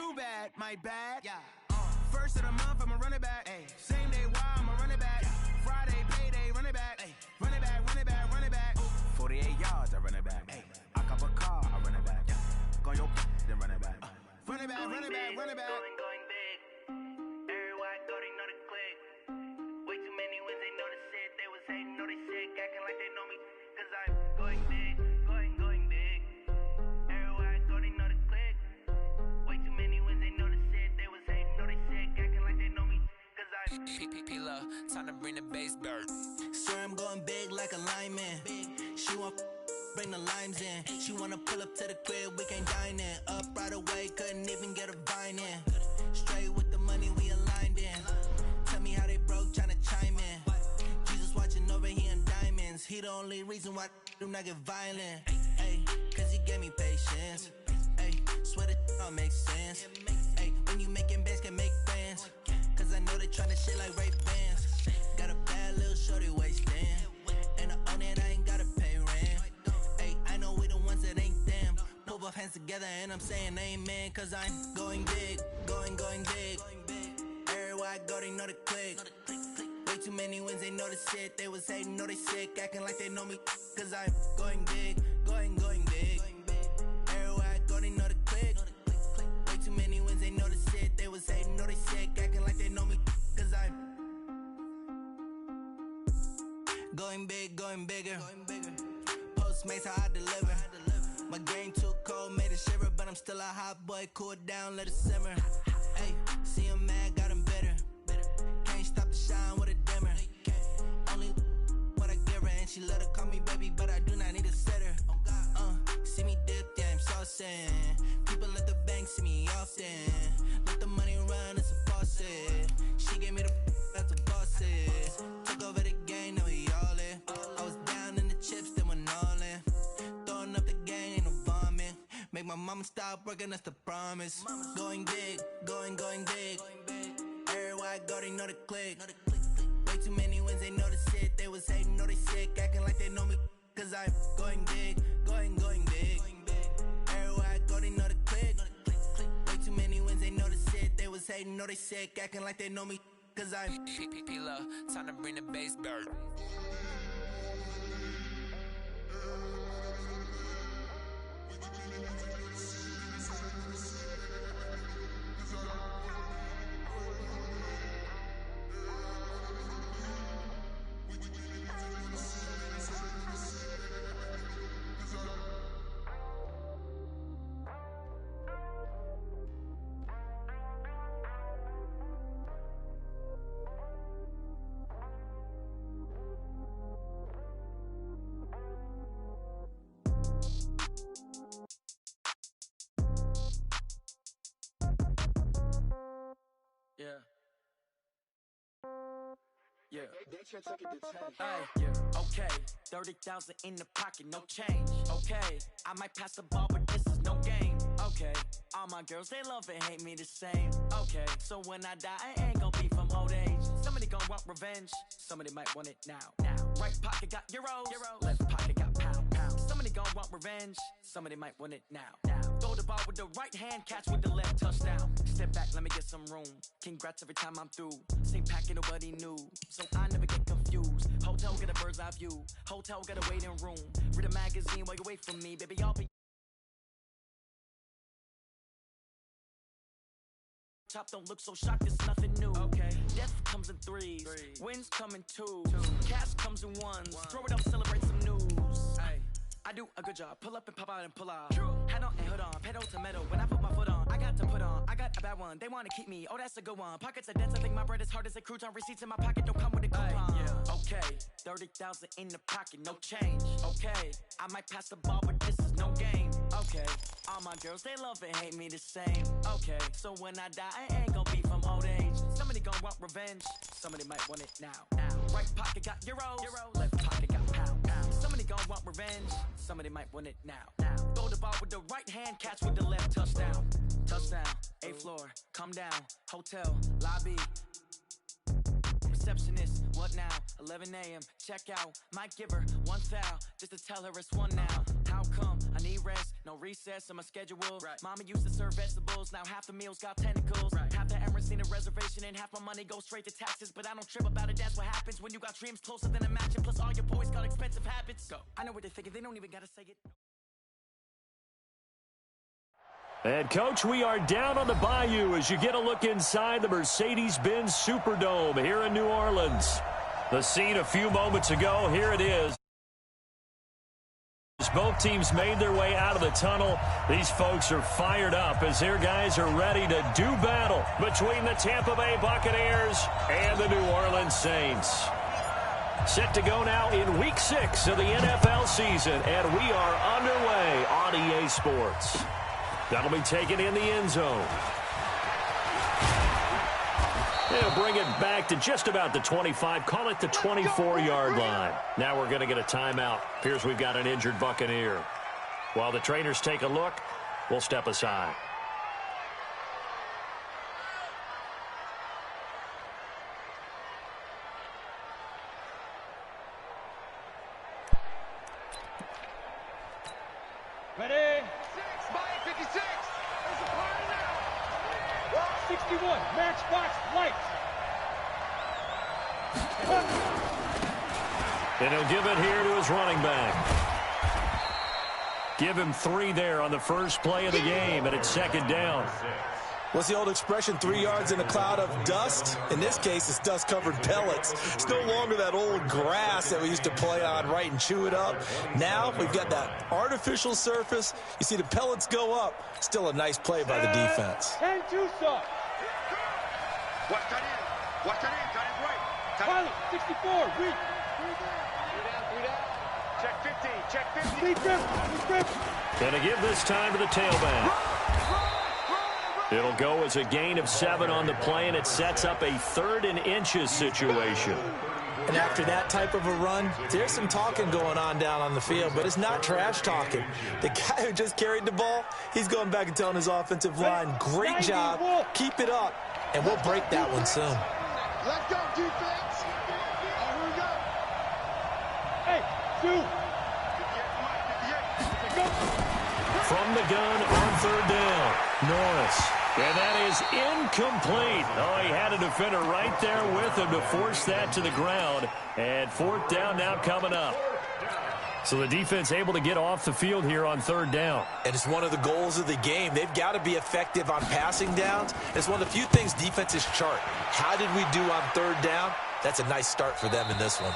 too bad, my bad. Yeah. First of the month, I'ma run it back. Ay. Same day, why I'ma run it back. Yeah. Friday, payday, run it back. Ay. Run it back, run it back, run it back. Ooh. 48 yards, I run it back. Ay. I cop a car, I run it back. Yeah. Go on your then run it back. Run it back, run it back, run it back. Going big. Everywhere I go, they know the click. Way too many wins, they know the shit. They was hating, know they sick, acting like they know me. Cause I'm going big, going big. Everywhere I go, they know the click. Way too many wins, they know the shit. They was hating, know they sick, acting like they know me. Cause I'm P-P-P-Love, time to bring the bass bird. Swear I'm going big like a lineman. She want bring the limes in. She wanna pull up to the crib, we can't dine in. Up right away, couldn't even get a vine in. Straight with the money, we aligned in. Tell me how they broke, tryna chime in. Jesus watching over here in diamonds. He the only reason why do not get violent. Ay, cause he gave me patience. Ay, swear that all makes sense. Ay, when you making bands, can make friends. Cause I know they tryna shit like Ray-Bans. Got a bad little shorty wasting. And I own it, I ain't gotta pay rent. Ay, I know we the ones that ain't them. Pull both hands together and I'm saying amen. Cause I'm going big, going big. Everywhere I go, they know the click. Way too many wins, they know the shit. They was hating, know they sick, acting like they know me. Cause I'm going big, going big. Everywhere I go, they know the click. Way too many wins, they know the shit. They was hating, know they sick, acting like they know me. Cause I'm going big, going bigger. Postmates, how I deliver. My game too cold, made it shiver. But I'm still a hot boy, cool it down, let it simmer. Hey, see him mad, got him bitter. Can't stop the shine with a dimmer. Only what I give her, and she let her call me baby, but I do not need a sitter. See me dip, yeah, I'm saucing. People at the bank see me often. Let the money run, it's a faucet. She gave me the that's a bosses. Took over the game, now we all in. I was down in the chips, then went all in. Throwing up the gang, ain't no vomit. Make my mama stop working, that's the promise. Going big, going big. Everywhere I go, they know the click. Way too many wins, they know the shit. They was hating, know they sick, acting like they know me. Cause I'm going big, going big. Everywhere I go, they know the click. Way too many wins, they know the shit. They was hating, know they sick, acting like they know me. Cause I'm P-P-P-Love, time to bring the bass bird. Yeah. Yeah. Ay, yeah. Okay, 30,000 in the pocket, no change. Okay, I might pass the ball, but this is no game. Okay, all my girls, they love and hate me the same. Okay, so when I die, I ain't gon' be from old age. Somebody gon' want revenge, somebody might want it now. Right pocket got euros, left pocket got pound. Somebody gon' want revenge, somebody might want it now. Throw the ball with the right hand, catch with the left, touchdown. Step back, let me get some room. Congrats every time I'm through. Same packet, nobody knew, so I never get confused. Hotel got a bird's eye view, hotel got a waiting room. Read a magazine while you wait for me, baby, I'll be top. Don't look so shocked, it's nothing new. Okay, death comes in threes. Wins come in twos. Cash comes in ones. Throw it up, celebrate some news. Ay, I do a good job. Pull up and pop out and pull out. Hat on and hood on, pedal to metal. When I put my foot on, I got to put on. I got a bad one, they wanna keep me. Oh, that's a good one. Pockets are dense, I think my bread is hard as a crouton. Receipts in my pocket don't come with a coupon. Yeah. Okay, 30,000 in the pocket, no change. Okay, I might pass the ball, but this is no game. Okay, all my girls, they love and hate me the same. Okay, so when I die, I ain't gon' be from old age. Somebody gon' want revenge, somebody might want it now. Right pocket got euros, left pocket got pound. Somebody gon' want revenge, somebody might want it now. Throw the ball with the right hand, catch with the left, touchdown. Touchdown, 8th floor, come down, hotel, lobby. Receptionist, what now? 11 a.m. check out. Might give her one foul just to tell her it's one now. How come? I need rest. No recess in my schedule. Right. Mama used to serve vegetables. Now half the meals got tentacles. Right. Half the Emirates need a reservation and half my money goes straight to taxes. But I don't trip about it. That's what happens when you got dreams closer than a mansion. Plus all your boys got expensive habits. Go. I know what they're thinking. They don't even got to say it. And, Coach, we are down on the bayou as you get a look inside the Mercedes-Benz Superdome here in New Orleans. The scene a few moments ago, here it is. As both teams made their way out of the tunnel, these folks are fired up as their guys are ready to do battle between the Tampa Bay Buccaneers and the New Orleans Saints. Set to go now in Week 6 of the NFL season, and we are underway on EA Sports. That'll be taken in the end zone. They'll bring it back to just about the 25, call it the 24-yard line. Now we're going to get a timeout. Appears we've got an injured Buccaneer. While the trainers take a look, we'll step aside. Ready? 56. There's a party now. 61. Matchbox lights. And he'll give it here to his running back. Give him 3 there on the first play of the game, and it's second down. What's the old expression, 3 yards in a cloud of dust? In this case, it's dust-covered pellets. It's no longer that old grass that we used to play on, right, and chew it up. Now we've got that artificial surface. You see the pellets go up. Still a nice play by the defense. 10-2 stop. Watch that in. Watch that in. That is right. Pilot, 64. Weak. 3 down. Check 50. Check 50. Deep grip. Going to give this time to the tailback. It'll go as a gain of 7 on the play, and it sets up a 3rd and inches situation. And after that type of a run, there's some talking going on down on the field, but it's not trash talking. The guy who just carried the ball, he's going back and telling his offensive line, great job, keep it up, and we'll break that one soon. Let's go, defense. Here we go. Hey, shoot. From the gun on 3rd down, Norris. And that is incomplete. Oh, he had a defender right there with him to force that to the ground. And 4th down now coming up. So the defense able to get off the field here on 3rd down. And it's one of the goals of the game. They've got to be effective on passing downs. It's one of the few things defenses chart. How did we do on 3rd down? That's a nice start for them in this one.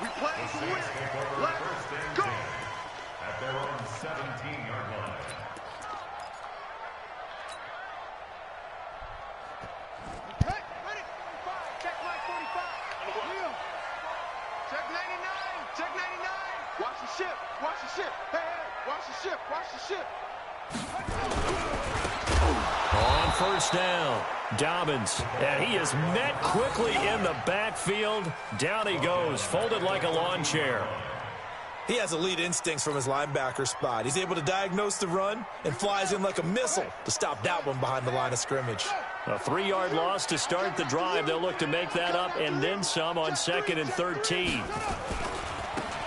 We play to win. Let's go. At their own 17-yard line. Hey, ready? 45. Check line 45. Leo. Check 99. Check 99. Watch the ship. Watch the ship. Hey, watch the ship. Watch the ship. On 1st down, Dobbins, and he is met quickly in the backfield. Down he goes, folded like a lawn chair. He has elite instincts from his linebacker spot. He's able to diagnose the run and flies in like a missile to stop that one behind the line of scrimmage. A 3-yard loss to start the drive. They'll look to make that up and then some on 2nd and 13.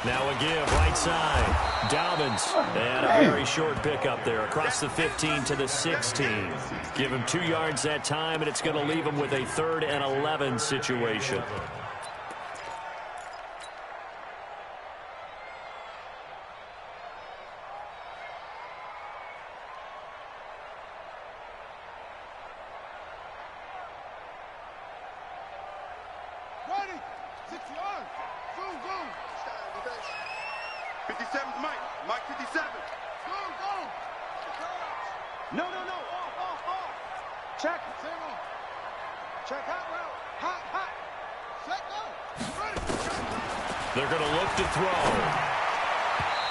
Now a give right side. Dobbins, and a very short pickup there across the 15 to the 16. Give him 2 yards that time, and it's going to leave him with a 3rd and 11 situation. Ready? 6 yards. Boom, boom. 57's Mike. Mike 57. Go, go. No. Off. Check. Zero. Check hot route. Hot. Set, go. Ready. They're going to look to throw.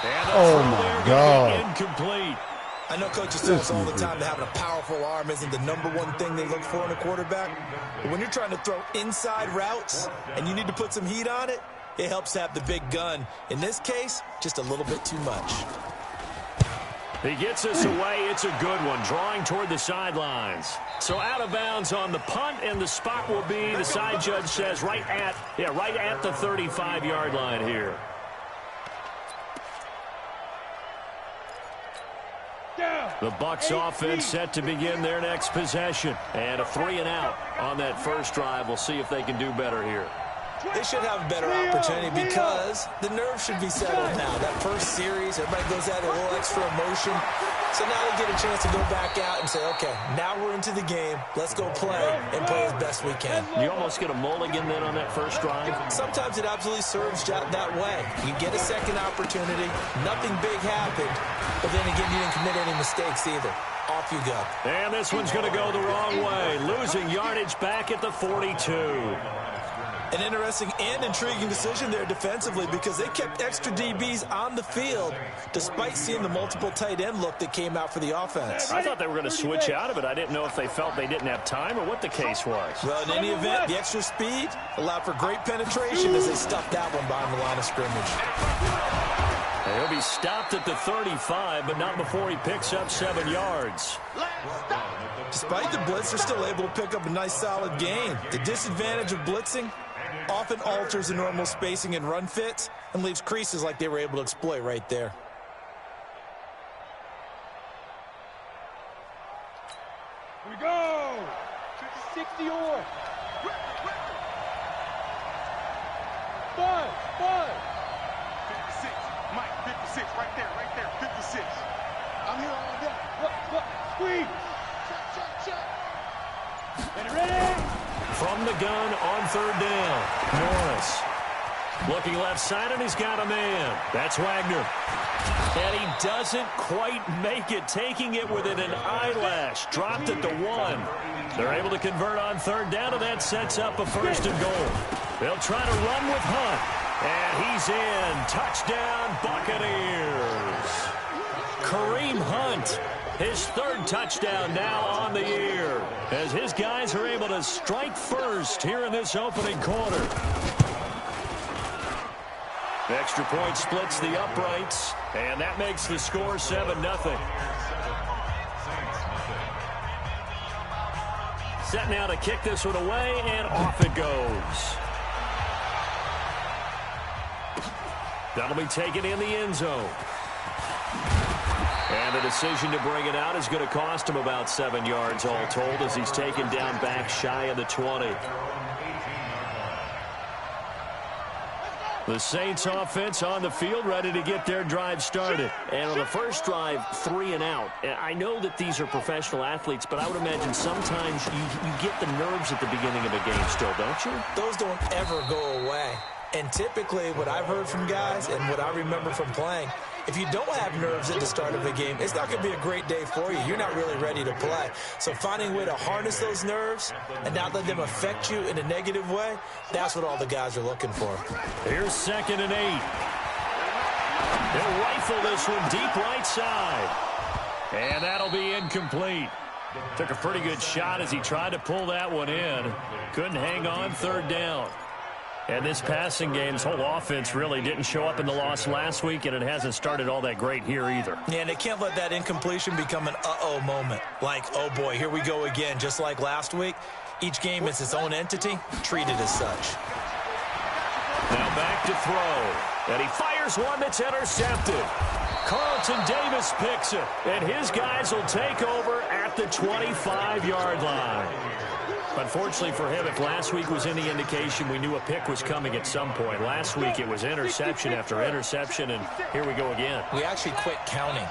And oh, my God. Incomplete. I know coaches tell us all the time that having a powerful arm isn't the #1 thing they look for in a quarterback. But when you're trying to throw inside routes and you need to put some heat on it, it helps to have the big gun. In this case, just a little bit too much. He gets us away. It's a good one, drawing toward the sidelines. So out of bounds on the punt, and the spot will be, the side judge says, right at the 35-yard line here. The Bucs offense set to begin their next possession. And a 3-and-out on that first drive. We'll see if they can do better here. They should have a better opportunity because the nerves should be settled now. That first series, everybody goes out a little extra emotion. So now they get a chance to go back out and say, okay, now we're into the game. Let's go play and play as best we can. You almost get a mulligan then on that first drive? Sometimes it absolutely serves that way. You get a second opportunity. Nothing big happened. But then again, you didn't commit any mistakes either. Off you go. And this one's going to go the wrong way. Losing yardage back at the 42. An interesting and intriguing decision there defensively because they kept extra DBs on the field despite seeing the multiple tight end look that came out for the offense. I thought they were going to switch out of it. I didn't know if they felt they didn't have time or what the case was. Well, in any event, the extra speed allowed for great penetration as they stuffed that one behind the line of scrimmage. He'll be stopped at the 35, but not before he picks up 7 yards. Despite the blitz, they're still able to pick up a nice solid gain. The disadvantage of blitzing often alters the normal spacing and run fits and leaves creases like they were able to exploit right there. Here we go. 60 or. 5. 56. Mike, 56. Right there. 56. I'm here all day. Look. Squeeze. Check. Get ready. From the gun on third down, Norris. Looking left side, and he's got a man. That's Wagner. And he doesn't quite make it, taking it within an eyelash. Dropped at the 1. They're able to convert on third down, and that sets up a first and goal. They'll try to run with Hunt. And he's in. Touchdown, Buccaneers. Kareem Hunt. His third touchdown now on the year as his guys are able to strike first here in this opening quarter. The extra point splits the uprights, and that makes the score 7-0. Set now to kick this one away, and off it goes. That'll be taken in the end zone. And the decision to bring it out is going to cost him about 7 yards all told as he's taken down back shy of the 20. The Saints offense on the field ready to get their drive started. And on the first drive, 3-and-out. I know that these are professional athletes, but I would imagine sometimes you get the nerves at the beginning of a game still, don't you? Those don't ever go away. And typically what I've heard from guys and what I remember from playing, if you don't have nerves at the start of a game, it's not going to be a great day for you. You're not really ready to play. So finding a way to harness those nerves and not let them affect you in a negative way, that's what all the guys are looking for. Here's 2nd and 8. They'll rifle this one deep right side. And that'll be incomplete. Took a pretty good shot as he tried to pull that one in. Couldn't hang on third down. And this passing game's whole offense really didn't show up in the loss last week, and it hasn't started all that great here either. Yeah, and they can't let that incompletion become an uh-oh moment. Like, oh boy, here we go again. Just like last week, each game is its own entity, treated as such. Now back to throw. And he fires one that's intercepted. Carlton Davis picks it, and his guys will take over at the 25-yard line. Unfortunately for him, if last week was any indication, we knew a pick was coming at some point. Last week it was interception after interception, and here we go again. We actually quit counting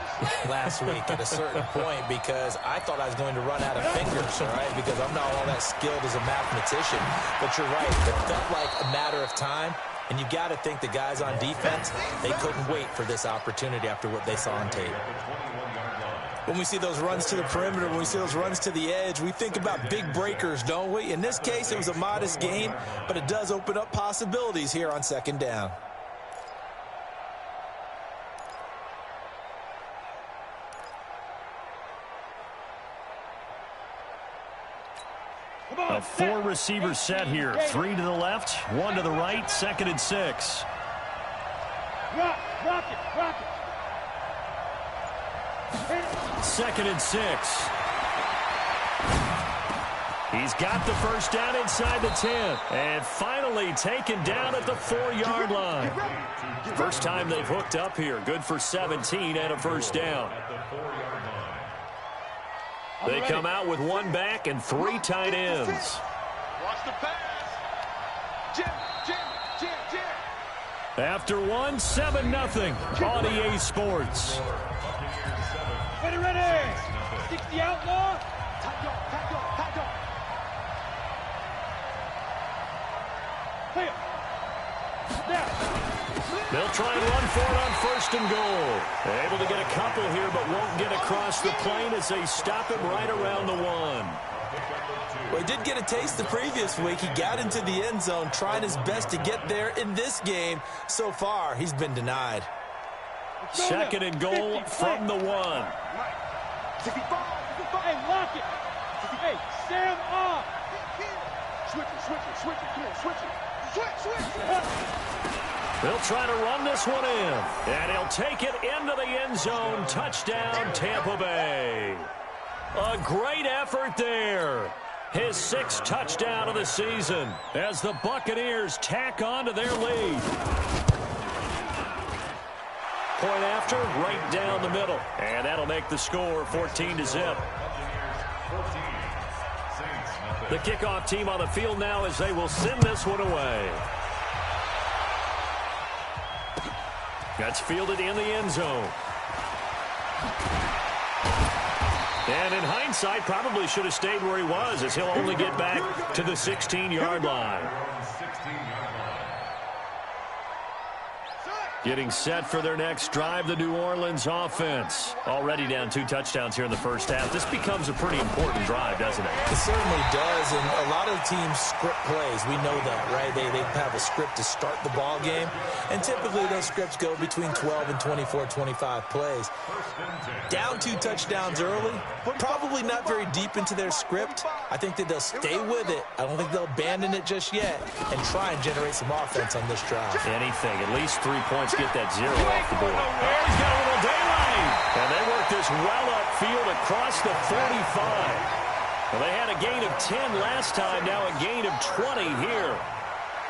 last week at a certain point because I thought I was going to run out of fingers, all right, because I'm not all that skilled as a mathematician. But you're right, it felt like a matter of time, and you got to think the guys on defense, they couldn't wait for this opportunity after what they saw on tape. When we see those runs to the perimeter, when we see those runs to the edge, we think about big breakers, don't we? In this case, it was a modest gain, but it does open up possibilities here on 2nd down. A 4-receiver set here. 3 to the left, 1 to the right, 2nd and 6. Rock it. 2nd and 6. He's got the first down inside the 10. And finally taken down at the 4-yard line. First time they've hooked up here. Good for 17 and a first down. They come out with one back and 3 tight ends. Watch the pass. Jim. After one, 7-0 on EA Sports. Ready. 60 outlaw. Hey. They'll try and run for it on 1st and goal. They're able to get a couple here, but won't get across the plane as they stop him right around the 1. Well, he did get a taste the previous week. He got into the end zone, trying his best to get there in this game. So far, he's been denied. 2nd and goal from the 1. Hey, lock it. Hey, Sam off. Switch it. Come on, switch it. Switch. They'll try to run this one in, and he'll take it into the end zone. Touchdown, Tampa Bay. A great effort there. His 6th touchdown of the season as the Buccaneers tack on to their lead. Point after, right down the middle. And that'll make the score 14-0. The kickoff team on the field now as they will send this one away. That's fielded in the end zone. And in hindsight, probably should have stayed where he was, as he'll only get back to the 16-yard line. Getting set for their next drive, the New Orleans offense. Already down 2 touchdowns here in the first half. This becomes a pretty important drive, doesn't it? It certainly does, and a lot of teams script plays. We know that, right? They have a script to start the ball game, and typically those scripts go between 12 and 24, 25 plays. Down 2 touchdowns early, probably not very deep into their script. I think that they'll stay with it. I don't think they'll abandon it just yet and try and generate some offense on this drive. Anything, at least 3 points. Get that 0 off the board. Oh, he's got a little daylight. And they work this well upfield across the 45. Well, they had a gain of 10 last time, now a gain of 20 here.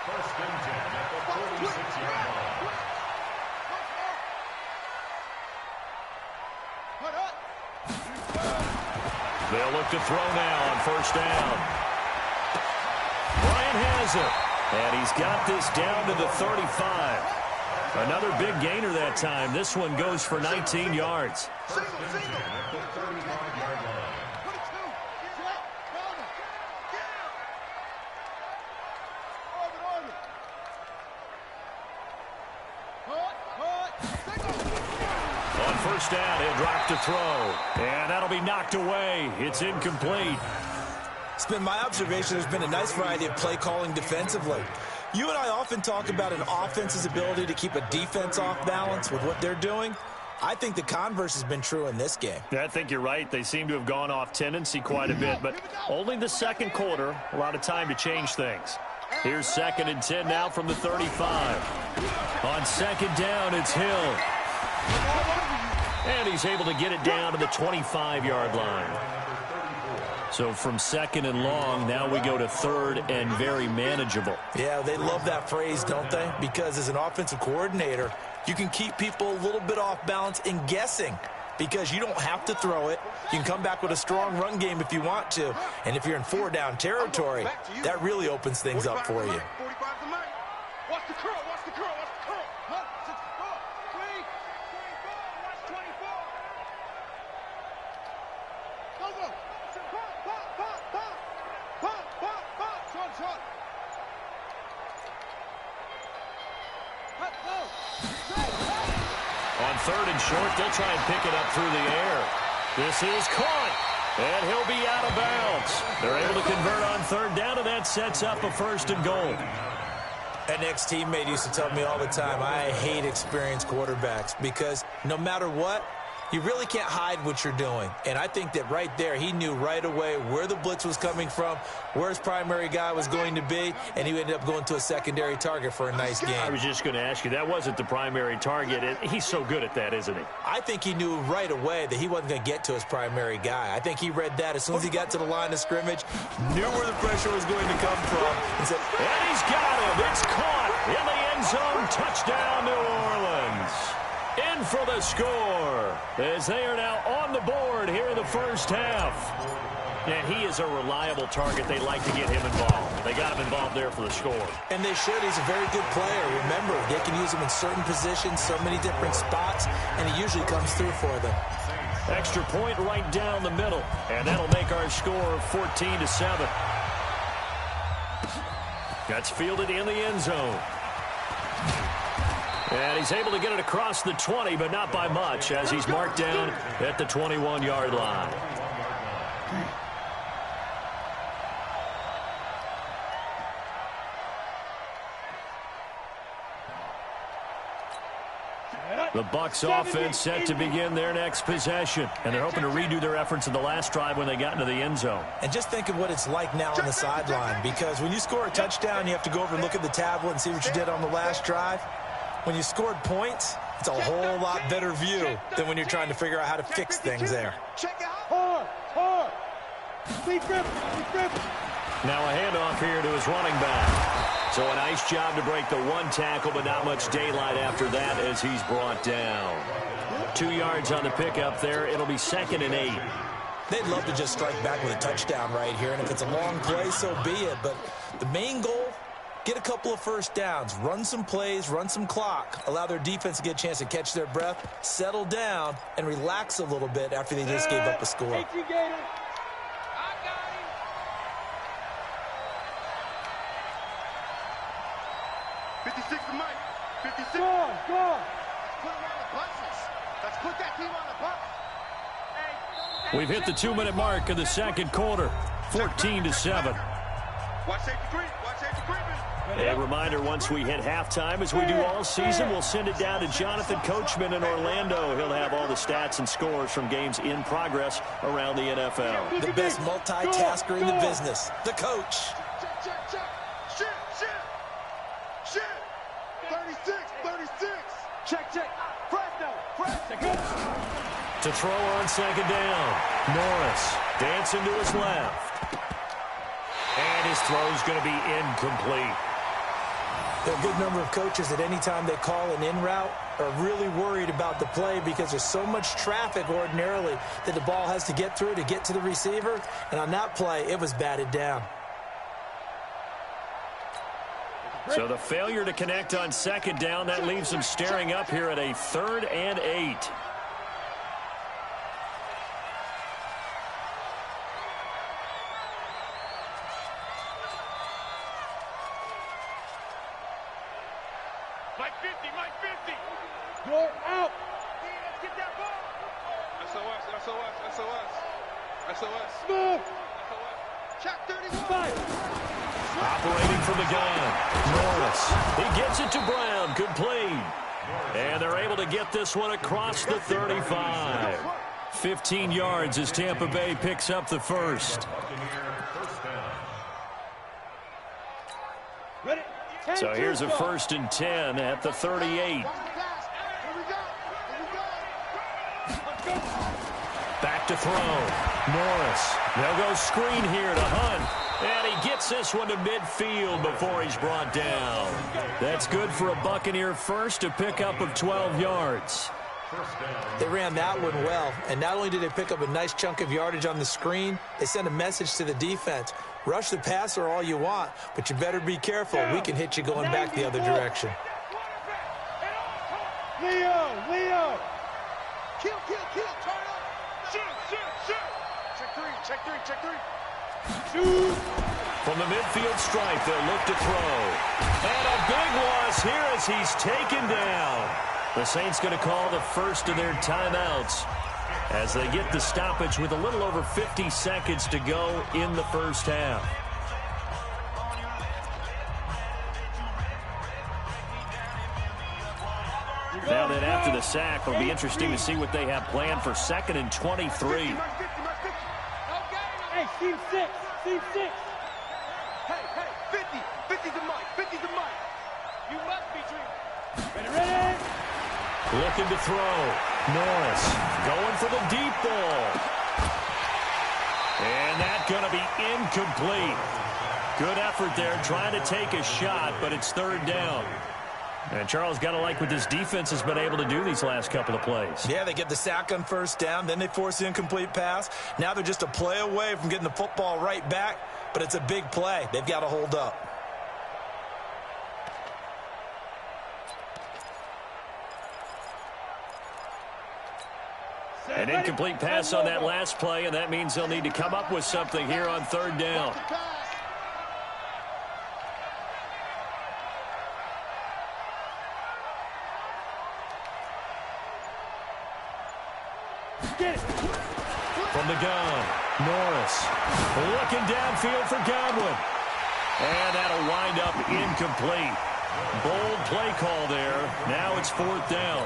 1st and 10 at the 46-yard line. They'll look to throw now on 1st down. Bryant has it. And he's got this down to the 35. Another big gainer that time. This one goes for 19 yards. On 1st down, he'll drop to throw. And that'll be knocked away. It's incomplete. It's been my observation there's been a nice variety of play calling defensively. You and I often talk about an offense's ability to keep a defense off balance with what they're doing. I think the converse has been true in this game. I think you're right. They seem to have gone off tendency quite a bit, but only the 2nd quarter, a lot of time to change things. Here's 2nd and 10 now from the 35. On 2nd down, it's Hill. And he's able to get it down to the 25-yard line. So from 2nd and long, now we go to 3rd and very manageable. Yeah, they love that phrase, don't they? Because as an offensive coordinator, you can keep people a little bit off balance in guessing because you don't have to throw it. You can come back with a strong run game if you want to. And if you're in 4-down territory, that really opens things up for you. Watch the curl, watch the curl, watch the curl. Huh? 64, 3, 24, watch 24. Go. Pop. Short. On 3rd and short, they'll try and pick it up through the air. This is caught, and he'll be out of bounds. They're able to convert on 3rd down, and that sets up a 1st and goal. An ex-teammate used to tell me all the time, I hate experienced quarterbacks because no matter what, you really can't hide what you're doing. And I think that right there, he knew right away where the blitz was coming from, where his primary guy was going to be, and he ended up going to a secondary target for a nice game. I was just going to ask you, that wasn't the primary target. He's so good at that, isn't he? I think he knew right away that he wasn't going to get to his primary guy. I think he read that as soon as he got to the line of scrimmage, knew where the pressure was going to come from, and said, and he's got him. It's caught in the end zone. Touchdown, New Orleans. in for the score, as they are now on the board here in the first half. And he is a reliable target. They like to get him involved. They got him involved there for the score. And they should. He's a very good player. Remember, they can use him in certain positions, so many different spots, and he usually comes through for them. Extra point right down the middle, and that'll make our score 14-7. That's fielded in the end zone. And he's able to get it across the 20, but not by much, as he's marked down at the 21-yard line. The Bucs offense set to begin their next possession, and they're hoping to redo their efforts in the last drive when they got into the end zone. And just think of what it's like now on the sideline, because when you score a touchdown, you have to go over and look at the tablet and see what you did on the last drive. When you scored points, it's a whole lot better view than when you're trying to figure out how to fix things there. Hard. Now a handoff here to his running back. So a nice job to break the one tackle, but not much daylight after that as he's brought down. 2 yards on the pickup there. It'll be 2nd and 8. They'd love to just strike back with a touchdown right here, and if it's a long play, so be it. But the main goal, get a couple of first downs, run some plays, run some clock, allow their defense to get a chance to catch their breath, settle down, and relax a little bit after they just gave up a score. 56 to Mike. 56. Go on. Let's put him on the buses. Let's put that team on the bus. We've hit the 2-minute mark of the second quarter. 14-7. Watch safety green. A reminder, once we hit halftime, as we do all season, we'll send it down to Jonathan Coachman in Orlando. He'll have all the stats and scores from games in progress around the NFL. The best multitasker in the business, the coach. Check. Shit. 36. Check. Presto. To throw on second down. Norris dancing to his left. And his throw's going to be incomplete. There are a good number of coaches at any time they call an in route are really worried about the play because there's so much traffic ordinarily that the ball has to get through to get to the receiver. And on that play, it was batted down. So the failure to connect on second down, that leaves them staring up here at a 3rd and 8. Mike 50. You're out. Let's get that ball. SOS. Smooth. Check 31. Operating from the gun. Norris. He gets it to Brown. Complete. And they're able to get this one across the 35. 15 yards as Tampa Bay picks up the first. Ready? So here's a 1st and 10 at the 38. Back to throw. Norris. They'll go screen here to Hunt. And he gets this one to midfield before he's brought down. That's good for a Buccaneer first, a pickup of 12 yards. They ran that one well, and not only did they pick up a nice chunk of yardage on the screen, they sent a message to the defense. Rush the passer all you want, but you better be careful. We can hit you going back the other direction. Leo. Kill. Turn up. Shoot. Check three. Shoot. From the midfield stripe, they'll look to throw. And a big loss here as he's taken down. The Saints going to call the first of their timeouts as they get the stoppage with a little over 50 seconds to go in the first half. Now that after the sack, it'll be interesting to see what they have planned for 2nd and 23. Hey, team 6. Hey, 50 to Mike. You must be dreaming. Ready? Looking to throw. Norris going for the deep ball. And that's going to be incomplete. Good effort there trying to take a shot, but it's 3rd down. And Charles, got to like what this defense has been able to do these last couple of plays. Yeah, they get the sack on first down, then they force the incomplete pass. Now they're just a play away from getting the football right back, but it's a big play. They've got to hold up. An incomplete pass on that last play, and that means they'll need to come up with something here on third down. From the gun, Norris looking downfield for Godwin. And that'll wind up incomplete. Bold play call there. Now it's fourth down.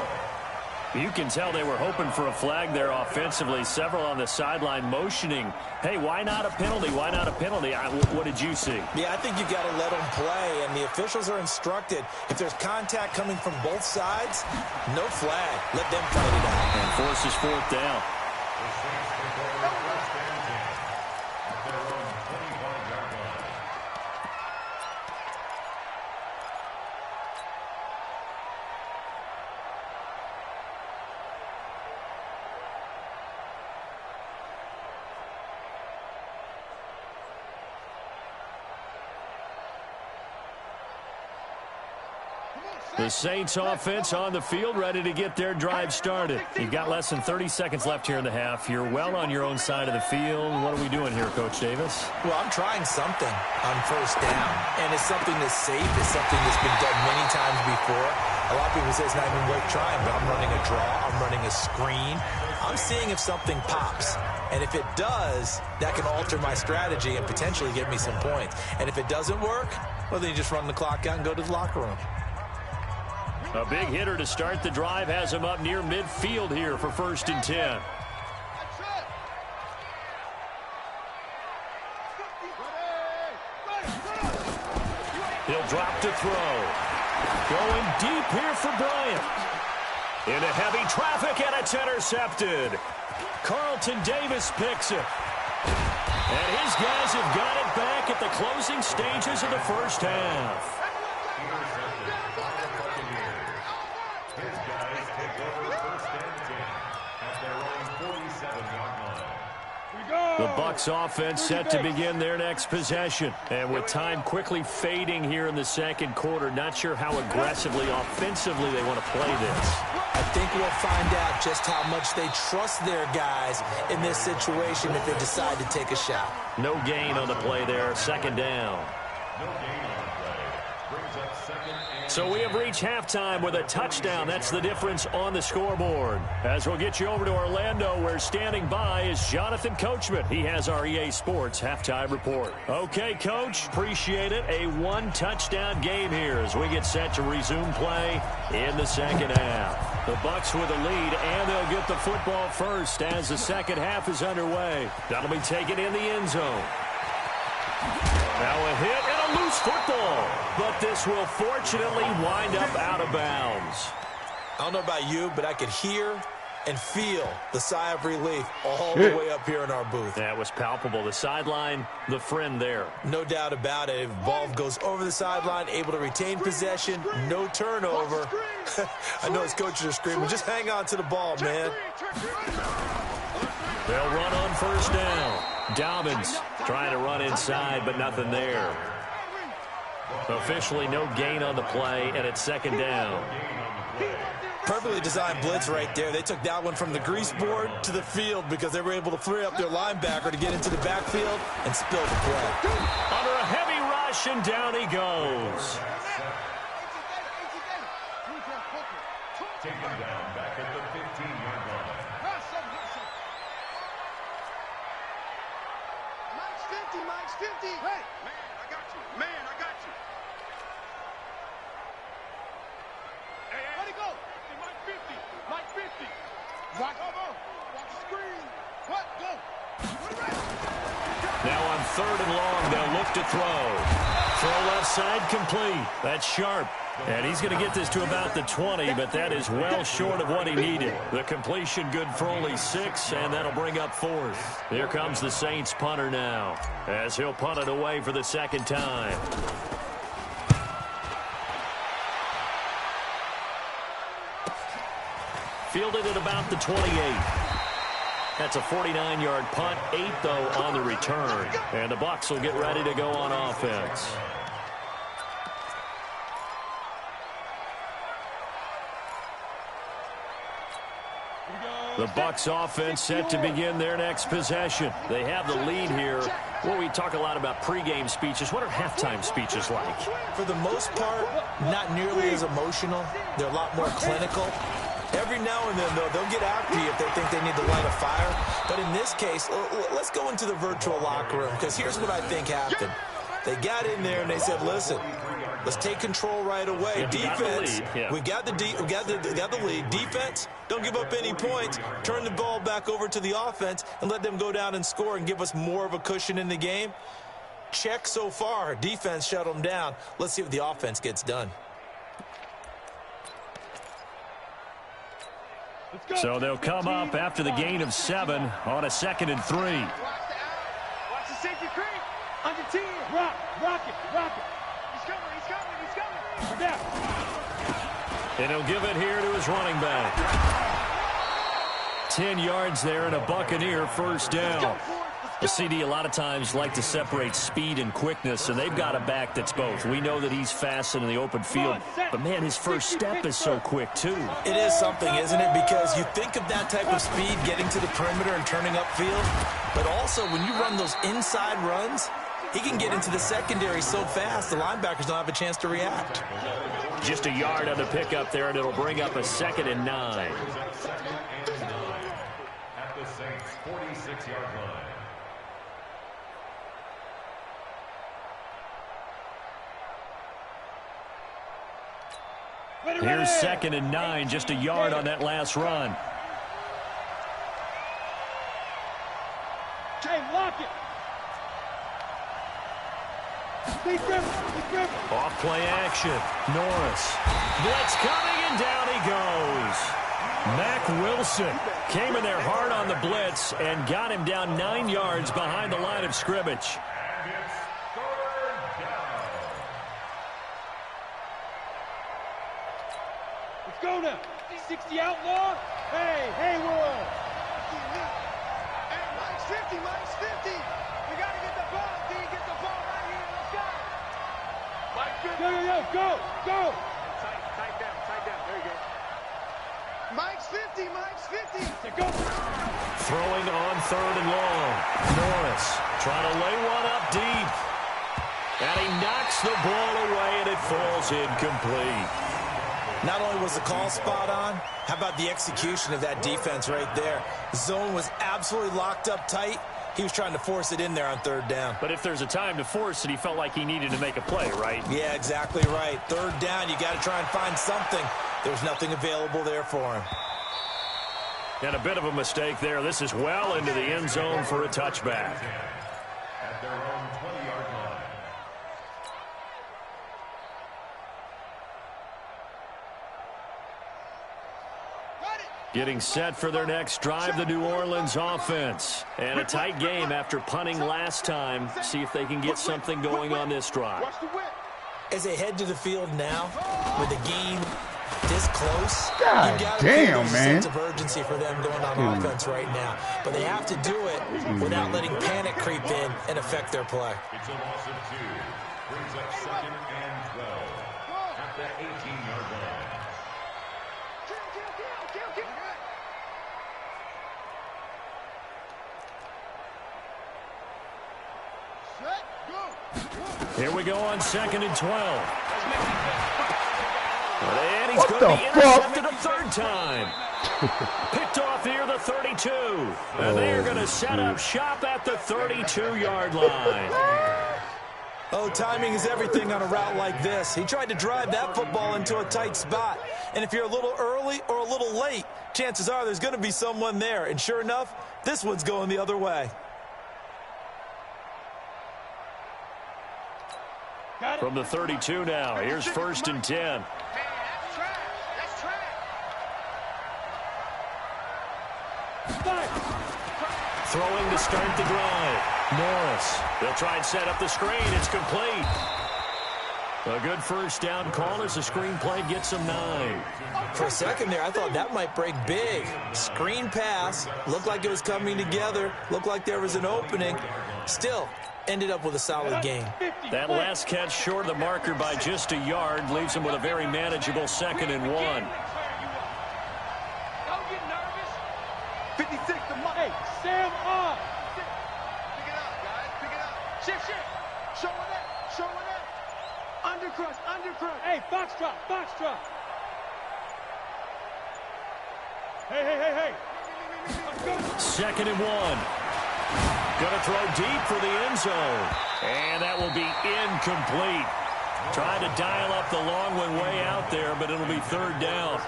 You can tell they were hoping for a flag there offensively. Several on the sideline motioning, hey, why not a penalty? Why not a penalty? What did you see? Yeah, I think you've got to let them play, and the officials are instructed, if there's contact coming from both sides, no flag. Let them fight it out. And forces fourth down. The Saints offense on the field, ready to get their drive started. You've got less than 30 seconds left here in the half. You're well on your own side of the field. What are we doing here, Coach Davis? Well, I'm trying something on first down, and it's something that's safe. It's something that's been done many times before. A lot of people say it's not even worth trying, but I'm running a draw. I'm running a screen. I'm seeing if something pops. And if it does, that can alter my strategy and potentially get me some points. And if it doesn't work, well, then you just run the clock out and go to the locker room. A big hitter to start the drive has him up near midfield here for 1st and 10. He'll drop to throw. Going deep here for Bryant. Into heavy traffic, and it's intercepted. Carlton Davis picks it. And his guys have got it back at the closing stages of the first half. The Bucs offense set to begin their next possession. And with time quickly fading here in the second quarter, not sure how aggressively, offensively they want to play this. I think we'll find out just how much they trust their guys in this situation if they decide to take a shot. No gain on the play there, 2nd down. So we have reached halftime with a touchdown. That's the difference on the scoreboard. As we'll get you over to Orlando, where standing by is Jonathan Coachman. He has our EA Sports halftime report. Okay, Coach, appreciate it. A one-touchdown game here as we get set to resume play in the second half. The Bucs with a lead, and they'll get the football first as the second half is underway. That'll be taken in the end zone. Now a hit and a loose football, but this will fortunately wind up out of bounds. I don't know about you, but I could hear and feel the sigh of relief all the way up here in our booth. That was palpable. The sideline, the friend there. No doubt about it. If ball goes over the sideline, able to retain possession, no turnover. I know his coaches are screaming, just hang on to the ball, man. They'll run on first down. Dobbins trying to run inside, but nothing there. Officially no gain on the play, and it's 2nd down. Perfectly designed blitz right there. They took that one from the grease board to the field because they were able to free up their linebacker to get into the backfield and spill the play. Under a heavy rush, and down he goes. Taken down back at the 15-yard line. Mike's 50. Hey, man, I got you. Man, I got you. Hey, where'd he go? Mike 50. Mike 50. Watch the screen. What? Go. Now on 3rd and long, they'll look to throw. Throw left side complete. That's sharp. And he's going to get this to about the 20, but that is well short of what he needed. The completion good for only 6, and that'll bring up 4th. Here comes the Saints punter now, as he'll punt it away for the 2nd time. Fielded at about the 28. That's a 49-yard punt, 8, though, on the return. And the Bucs will get ready to go on offense. The Bucs offense set to begin their next possession. They have the lead here. Well, we talk a lot about pregame speeches. What are halftime speeches like? For the most part, not nearly as emotional. They're a lot more clinical. Every now and then, though, they'll get after you if they think they need to light a fire. But in this case, let's go into the virtual locker room, because here's what I think happened. They got in there and they said, listen, let's take control right away. Defense, we got the lead. Defense, don't give up any points. Turn the ball back over to the offense and let them go down and score and give us more of a cushion in the game. Check so far. Defense shut them down. Let's see what the offense gets done. So they'll come up after the gain of 7 on a 2nd and 3. Watch the safety creep. Under 10. Rock it. He's coming. Down. And he'll give it here to his running back. 10 yards there and a Buccaneer first down. The CD a lot of times like to separate speed and quickness, and they've got a back that's both. We know that he's fast in the open field, but, man, his first step is so quick, too. It is something, isn't it? Because you think of that type of speed getting to the perimeter and turning upfield, but also when you run those inside runs, he can get into the secondary so fast the linebackers don't have a chance to react. Just a yard on the pickup there, and it'll bring up a 2nd and 9. At the Saints' 46-yard line. Here's 2nd and 9, just a yard on that last run. Hey, lock it. Off play action. Norris. Blitz coming, and down he goes. Mack Wilson came in there hard on the blitz and got him down 9 yards behind the line of scrimmage. And it's 3rd down. Let's go now. 60 outlaw. Hey, Hayward. Hey, Mike's 50. We got to get the ball. D, get the ball right here. Let's go. Mike's 50. Go. Tight down. There you go. Mike's 50. Go. Throwing on 3rd and long. Norris trying to lay one up deep. And he knocks the ball away, and it falls incomplete. Not only was the call spot on, how about the execution of that defense right there? The zone was absolutely locked up tight. He was trying to force it in there on 3rd down. But if there's a time to force it, he felt like he needed to make a play, right? Yeah, exactly right. 3rd down, you got to try and find something. There's nothing available there for him. And a bit of a mistake there. This is well into the end zone for a touchback. At their own 20-yard line. Getting set for their next drive, the New Orleans offense. And a tight game after punting last time. See if they can get something going on this drive. As they head to the field now, with the game this close, God damn, man. Sense of urgency for them going on offense right now. But they have to do it without letting panic creep in and affect their play. It's a loss of 2. Brings up 2nd and 12. At the 18-yard line. Here we go on 2nd and 12. And he's What going to the be fuck? intercepted a 3rd time. Picked off near the 32. And they're going to set up shop at the 32-yard line. Oh, timing is everything on a route like this. He tried to drive that football into a tight spot. And if you're a little early or a little late, chances are there's going to be someone there. And sure enough, this one's going the other way. From the 32 now, here's 1st and 10. Hey, that's trash. Throwing to start the drive. Norris. They'll try and set up the screen. It's complete. A good first down call as the screen play gets him 9. For a second there, I thought that might break big. Screen pass, looked like it was coming together, looked like there was an opening. Still, ended up with a solid game. That last catch short of the marker by just a yard leaves him with a very manageable 2nd and 1. Don't get nervous. 56 to Mike. Hey, Sam on. Pick it up, guys. Pick it up. Shift. Show it up. Undercrush. Hey, box drop. Hey. Let's go. 2nd and 1. Gonna throw deep for the end zone. And that will be incomplete. Trying to dial up the long one way out there, but it'll be 3rd down.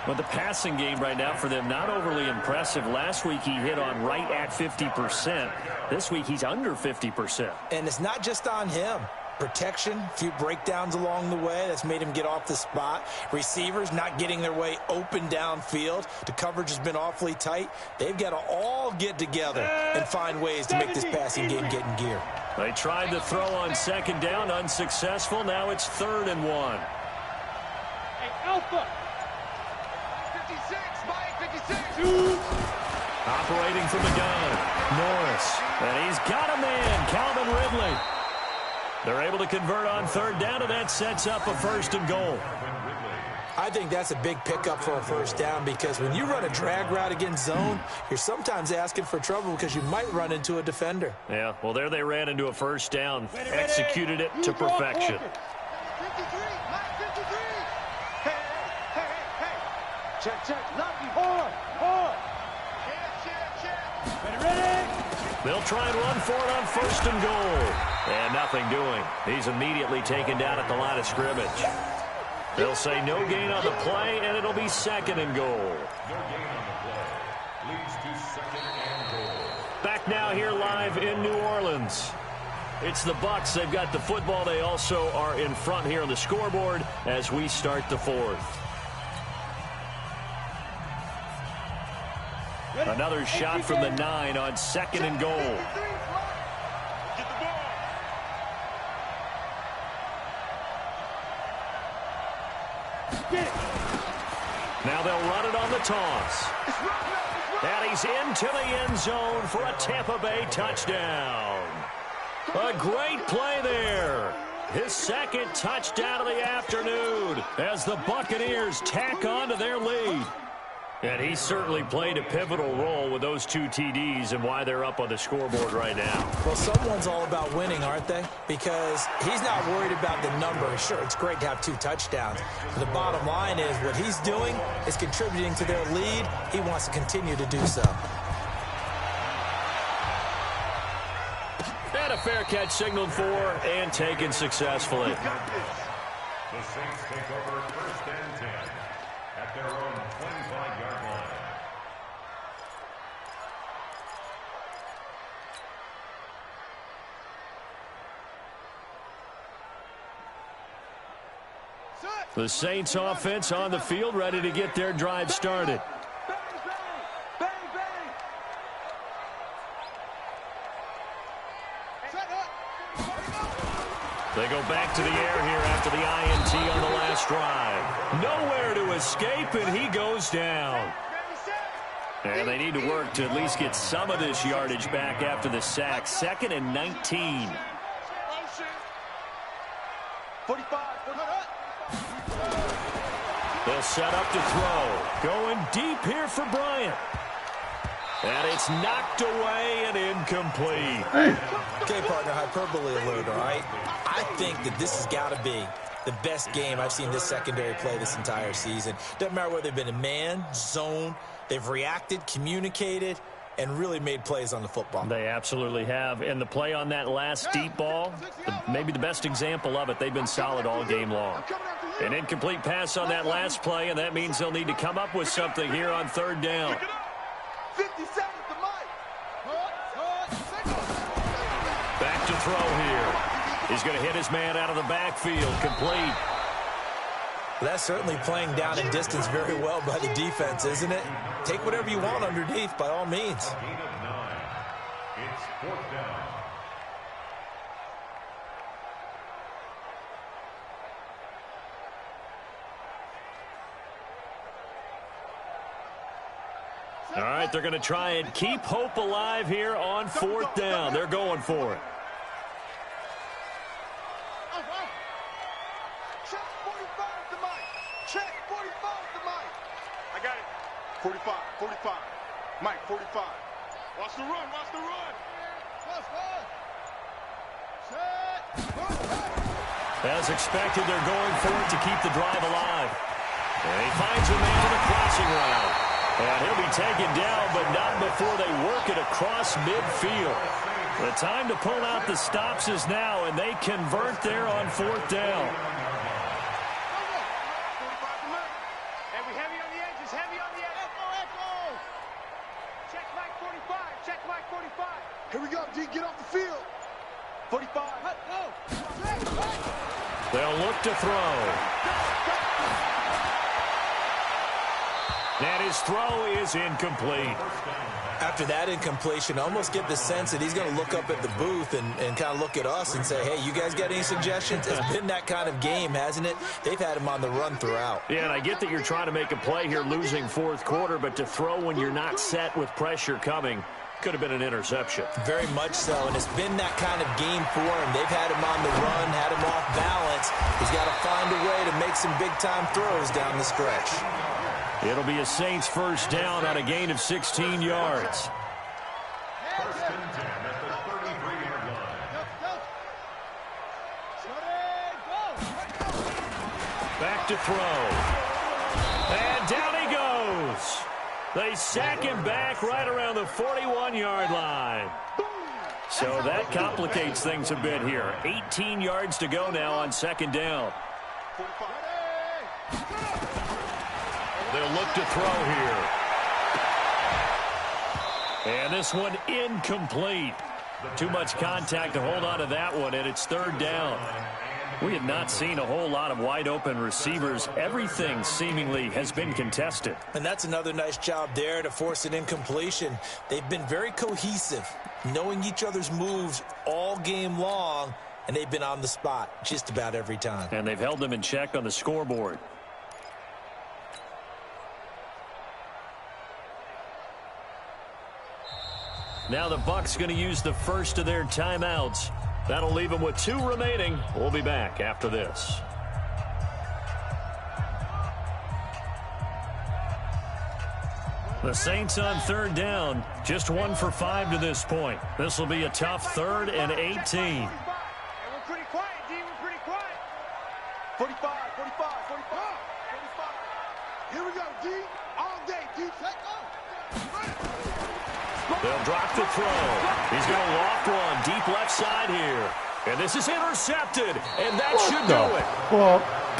But the passing game right now for them, not overly impressive. Last week he hit on right at 50%. This week he's under 50%. And it's not just on him. Protection, a few breakdowns along the way. That's made him get off the spot. Receivers not getting their way open downfield. The coverage has been awfully tight. They've got to all get together and find ways to make this passing game get in gear. They tried to throw on 2nd down, unsuccessful. Now it's 3rd and 1. Hey, Alpha. 56, Mike, 56. 2. Operating from the gun, Norris. And he's got a man, Calvin Ridley. They're able to convert on 3rd down, and that sets up a 1st and goal. I think that's a big pickup for a 1st down because when you run a drag route against zone, you're sometimes asking for trouble because you might run into a defender. Yeah, well, there they ran into a 1st down, executed it to perfection. 53, Mike, 53. Hey. Check. Lucky, hard. Check. Ready. They'll try and run for it on 1st and goal. And nothing doing. He's immediately taken down at the line of scrimmage. They'll say no gain on the play, and it'll be 2nd and goal. No gain on the play. Leads to 2nd and goal. Back now here live in New Orleans. It's the Bucs. They've got the football. They also are in front here on the scoreboard as we start the 4th. Another shot from the 9 on 2nd and goal. Get the ball. Now they'll run it on the toss. And he's into the end zone for a Tampa Bay touchdown. A great play there. His 2nd touchdown of the afternoon as the Buccaneers tack on to their lead. And he certainly played a pivotal role with those 2 TDs and why they're up on the scoreboard right now. Well, someone's all about winning, aren't they? Because he's not worried about the number. Sure, it's great to have 2 touchdowns. But the bottom line is what he's doing is contributing to their lead. He wants to continue to do so. And a fair catch signaled for and taken successfully. The Saints take over 1st and 10 at their own 25-yard line. The Saints offense on the field, ready to get their drive started. They go back to the air here after the INT on the last drive. Nowhere to escape, and he goes down. And they need to work to at least get some of this yardage back after the sack. 2nd and 19. 45. They'll set up to throw. Going deep here for Bryant. And it's knocked away and incomplete. Okay, partner, hyperbole alert, all right? I think that this has got to be the best game I've seen this secondary play this entire season. Doesn't matter whether they've been in man, zone, they've reacted, communicated, and really made plays on the football. They absolutely have. And the play on that last deep ball, maybe the best example of it, they've been solid all game long. An incomplete pass on that last play, and that means they'll need to come up with something here on 3rd down. 50 seconds to Mike. Back to throw here. He's going to hit his man out of the backfield. Complete. That's certainly playing down in distance very well by the defense, isn't it? Take whatever you want underneath, by all means. Gain of 9. It's 4th down. All right, they're going to try and keep hope alive here on 4th down. They're going for it. Check 45 to Mike. Check 45 to Mike. I got it. 45, 45. Mike, 45. Watch the run, watch the run. As expected, they're going for it to keep the drive alive. And he finds a man in the crossing route. And he'll be taken down, but not before they work it across midfield. The time to pull out the stops is now, and they convert there on 4th down. And we heavy on the edges, heavy on the edges. Echo. Check Mike 45, check Mike 45. Here we go, D, get off the field. 45. They'll look to throw. And his throw is incomplete. After that incompletion, I almost get the sense that he's going to look up at the booth and kind of look at us and say, hey, you guys got any suggestions? It's been that kind of game, hasn't it? They've had him on the run throughout. Yeah, and I get that you're trying to make a play here losing 4th quarter, but to throw when you're not set with pressure coming could have been an interception. Very much so, and it's been that kind of game for him. They've had him on the run, had him off balance. He's got to find a way to make some big-time throws down the stretch. It'll be a Saints 1st down on a gain of 16 yards. 1st and 10 at the 33-yard line. Back to throw. And down he goes. They sack him back right around the 41-yard line. So that complicates things a bit here. 18 yards to go now on 2nd down. They'll look to throw here. And this one incomplete. Too much contact to hold on to that one, and it's 3rd down. We have not seen a whole lot of wide-open receivers. Everything seemingly has been contested. And that's another nice job there to force an incompletion. They've been very cohesive, knowing each other's moves all game long, and they've been on the spot just about every time. And they've held them in check on the scoreboard. Now the Bucs going to use the first of their timeouts. That'll leave them with 2 remaining. We'll be back after this. The Saints on 3rd down, just 1 for 5 to this point. This will be a tough 3rd and 18. We're pretty quiet, D. We're pretty quiet. 45, 45, 45, 45. Here we go, D. All day, D. Take off. They'll drop the throw. He's going to loft one deep left side here. And this is intercepted, and that should do it.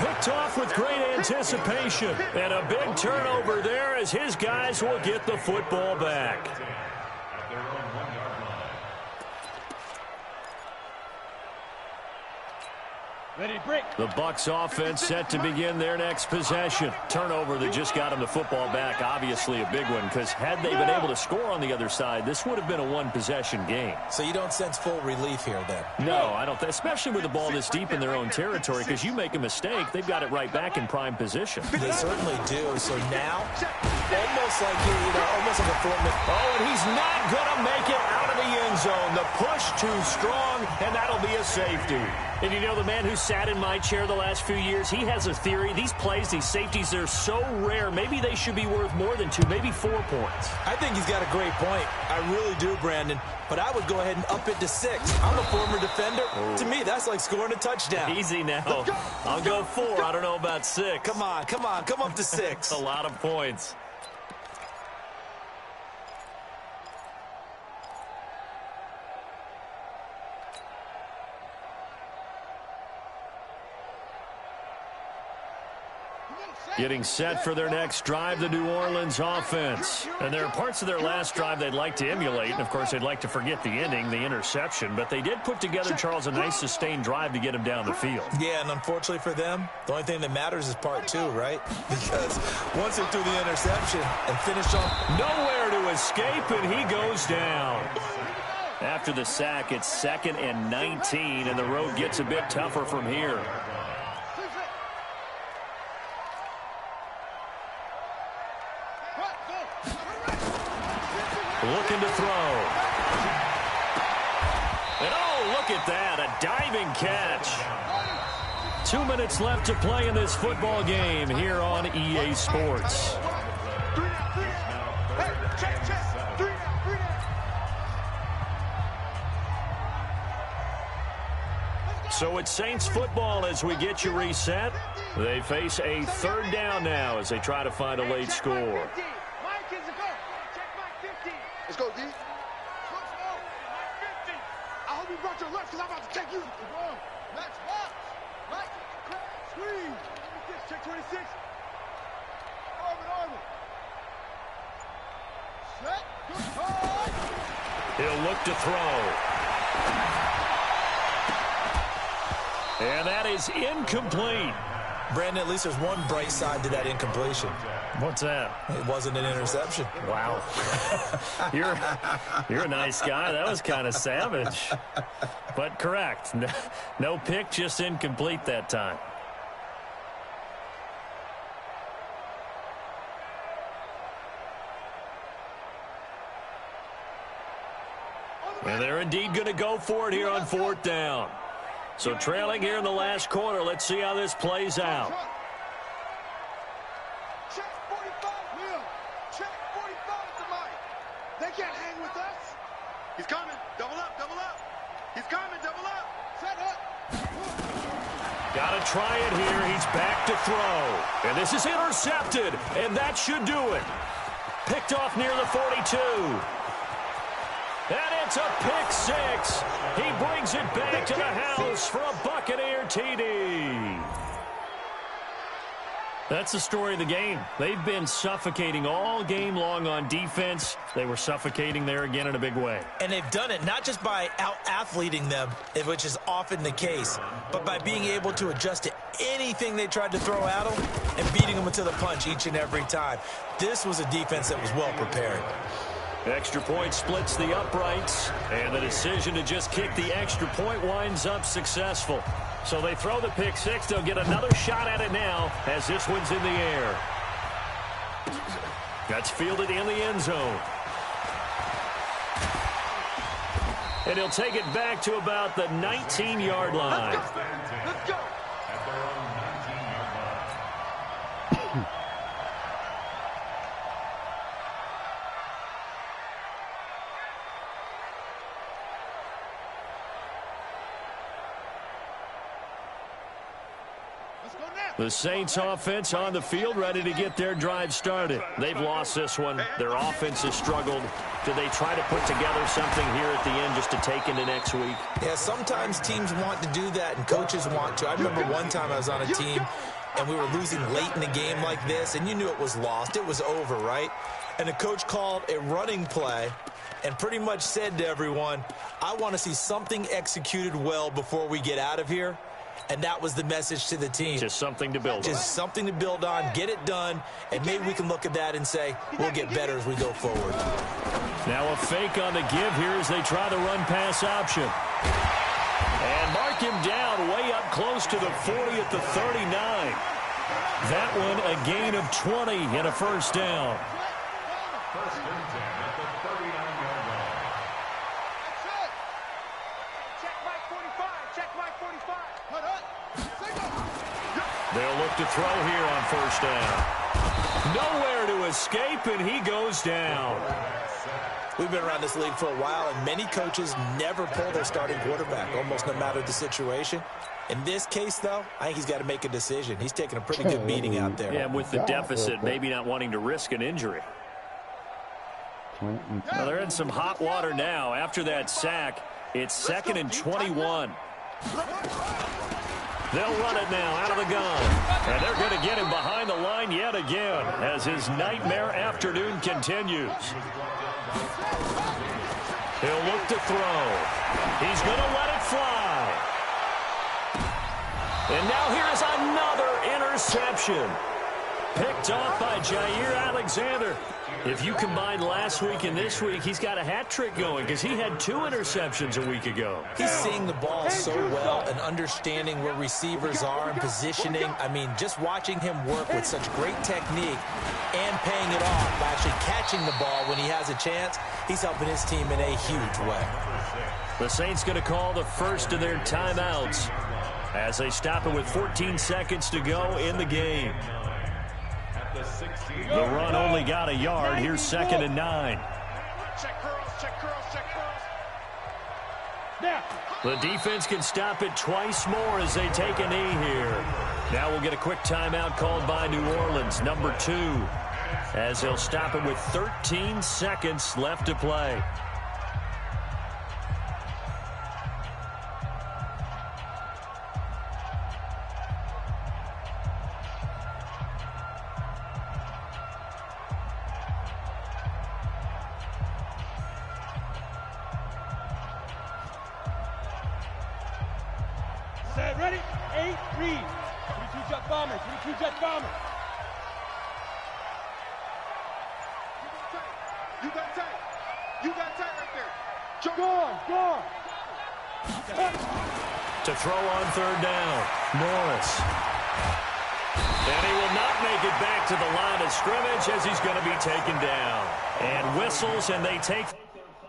Picked off with great anticipation. And a big turnover there as his guys will get the football back. At their own 1-yard line. Ready to break. The Bucs offense set to begin their next possession. Turnover that just got them the football back, obviously a big one, because had they been able to score on the other side, this would have been a 1-possession game. So you don't sense full relief here then? No, I don't, especially with the ball this deep in their own territory, because you make a mistake, they've got it right back in prime position. They certainly do. So now, almost like almost like a form. Oh, and he's not going to make it out of the end zone. The push too strong, and that'll be a safety. And you know, the man who sat in my chair the last few years, he has a theory. These plays, these safeties, they're so rare. Maybe they should be worth more than 2, maybe 4 points. I think he's got a great point. I really do, Brandon. But I would go ahead and up it to 6. I'm a former defender. Ooh. To me, that's like scoring a touchdown. Easy now. I'll go 4. I don't know about 6. Come on. Come up to 6. A lot of points. Getting set for their next drive, the New Orleans offense. And there are parts of their last drive they'd like to emulate. And, of course, they'd like to forget the ending, the interception. But they did put together, Charles, a nice sustained drive to get him down the field. Yeah, and unfortunately for them, the only thing that matters is part 2, right? Because once they threw the interception and finished off. Nowhere to escape, and he goes down. After the sack, it's 2nd and 19, and the road gets a bit tougher from here. looking to throw. And oh, look at that, a diving catch. 2 minutes left to play in this football game here on EA Sports. So it's Saints football as we get you reset. They face a third down now as they try to find a late score. Let's go, D. I hope you brought your left because I'm about to take you. Let's watch. Right. Squeeze. Check 26. Arm. Set. Good call. He'll look to throw. And that is incomplete. Brandon, at least there's one bright side to that incompletion. What's that? It wasn't an interception. Wow. You're a nice guy. That was kind of savage. But correct. No pick, just incomplete that time. And they're indeed going to go for it here on fourth down. So trailing here in the last quarter. Let's see how this plays out. Check 45, Will. Check 45 tonight. They can't hang with us. He's coming. Double up. He's coming. Double up. Set up. Got to try it here. He's back to throw. And this is intercepted. And that should do it. Picked off near the 42. And it's a pick six. He brings it back to the house for a Buccaneer TD. That's the story of the game. They've been suffocating all game long on defense. They were suffocating there again in a big way. And they've done it not just by out-athleting them, which is often the case, but by being able to adjust to anything they tried to throw at them and beating them to the punch each and every time. This was a defense that was well prepared. Extra point splits the uprights, and the decision to just kick the extra point winds up successful. So they throw the pick six. They'll get another shot at it now as this one's in the air. That's fielded in the end zone. And he'll take it back to about the 19-yard line. Let's go. The Saints offense on the field, ready to get their drive started. They've lost this one. Their offense has struggled. Do they try to put together something here at the end just to take into next week? Yeah, sometimes teams want to do that and coaches want to. I remember one time I was on a team and we were losing late in the game like this, and you knew it was lost. It was over, right? And the coach called a running play and pretty much said to everyone, I want to see something executed well before we get out of here. And that was the message to the team. Just something to build on. Just something to build on, get it done, and maybe we can look at that and say, we'll get better as we go forward. Now a fake on the give here as they try the run-pass option. And mark him down way up close to the 40 at the 39. That one a gain of 20 and a first down. First and 10 at the 39-yard line. Check Mike 45. Check Mike 45. They'll look to throw here on first down. Nowhere to escape, and he goes down. We've been around this league for a while, and many coaches never pull their starting quarterback, almost no matter the situation. In this case, though, I think he's got to make a decision. He's taking a pretty good beating out there. Yeah, with the deficit, maybe not wanting to risk an injury. Well, they're in some hot water now. After that sack, it's 2nd and 21. They'll run it now out of the gun. And they're going to get him behind the line yet again as his nightmare afternoon continues. He'll look to throw. He's going to let it fly. And now here's another interception. Picked off by Jair Alexander. If you combine last week and this week, he's got a hat trick going because he had 2 interceptions a week ago. He's seeing the ball so well and understanding where receivers are and positioning. I mean, just watching him work with such great technique and paying it off by actually catching the ball when he has a chance, he's helping his team in a huge way. The Saints going to call the first of their timeouts as they stop it with 14 seconds to go in the game. The run only got a yard. Here's 2nd and 9. Check curls, check curls, check curls. Now. The defense can stop it twice more as they take a knee here. Now we'll get a quick timeout called by New Orleans, number 2, as they'll stop it with 13 seconds left to play. Set, ready? 8, read. 22 jet bomber, 22 jet bomber. You got tight. You got tight right there. Go on. To throw on 3rd down, Norris. And he will not make it back to the line of scrimmage as he's going to be taken down. And whistles, and they take...